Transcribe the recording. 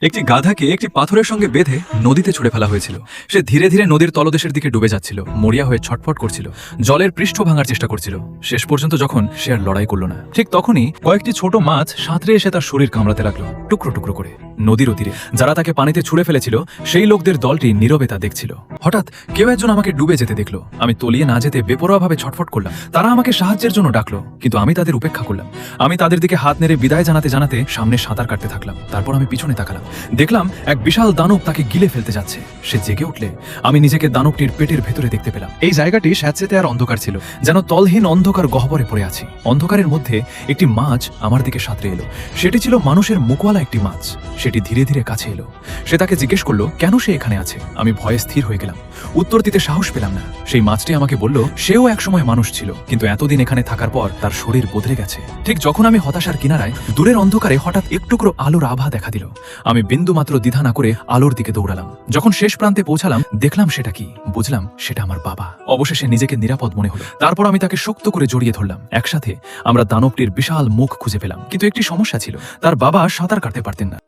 একটি গাধাকে একটি পাথরের সঙ্গে বেঁধে নদীতে ছুড়ে ফেলা হয়েছিল। সে ধীরে ধীরে নদীর তলদেশের দিকে ডুবে যাচ্ছিল, মরিয়া হয়ে ছটফট করছিল, জলের পৃষ্ঠ ভাঙার চেষ্টা করছিল। শেষ পর্যন্ত যখন সে আর লড়াই করল না, ঠিক তখনই কয়েকটি ছোট মাছ সাঁতরে এসে তার শরীর কামড়াতে লাগলো, টুকরো টুকরো করে। নদীর তীরে যারা তাকে পানিতে ছুড়ে ফেলেছিল সেই লোকদের দলটি নীরবে তা দেখছিল। হঠাৎ কেউ একজন আমাকে ডুবে যেতে দেখলো। আমি তলিয়ে না যেতে বেপরোয়াভাবে ছটফট করলাম। তারা আমাকে সাহায্যের জন্য ডাকলো, কিন্তু আমি তাদের উপেক্ষা করলাম। আমি তাদের দিকে হাত নেড়ে বিদায় জানাতে জানাতে সামনে সাঁতার কাটতে থাকলাম। তারপর আমি পিছনে তাকালাম, দেখলাম এক বিশাল দানব তাকে গিলে ফেলতে যাচ্ছে। সে জেগে উঠলে আমি নিজেকে দানবটির পেটের ভেতরে দেখতে পেলাম। এই জায়গাটি স্যাঁতসেঁতে আর অন্ধকার ছিল, যেন তলহীন অন্ধকার গহ্বরে পড়ে আছি। অন্ধকারের মধ্যে একটি মাছ আমার দিকে সাঁতরে এলো। সেটি ছিল মানুষের মুখওয়ালা একটি মাছ। সেটি ধীরে ধীরে কাছে এলো। সে তাকে জিজ্ঞেস করলো কেন সে এখানে আছে। আমি ভয়ে স্থির হয়ে গেলাম, উত্তর দিতে সাহস পেলাম না। সেই মাছটি আমাকে বলল সেও একসময় মানুষ ছিল, কিন্তু এতদিন এখানে থাকার পর তার শরীর বদলে গেছে। ঠিক যখন আমি হতাশার কিনারায়, দূরের অন্ধকারে হঠাৎ একটুকরো আলোর আভা দেখা দিল। আমি বিন্দুমাত্র দ্বিধা না করে আলোর দিকে দৌড়ালাম। যখন শেষ প্রান্তে পৌঁছালাম, দেখলাম সেটা কি। বুঝলাম সেটা আমার বাবা। অবশেষে নিজেকে নিরাপদ মনে হলো। তারপর আমি তাকে শক্ত করে জড়িয়ে ধরলাম। একসাথে আমরা দানবটির বিশাল মুখ খুঁজে পেলাম, কিন্তু একটি সমস্যা ছিল, তার বাবা সাঁতার কাটতে পারতেন না।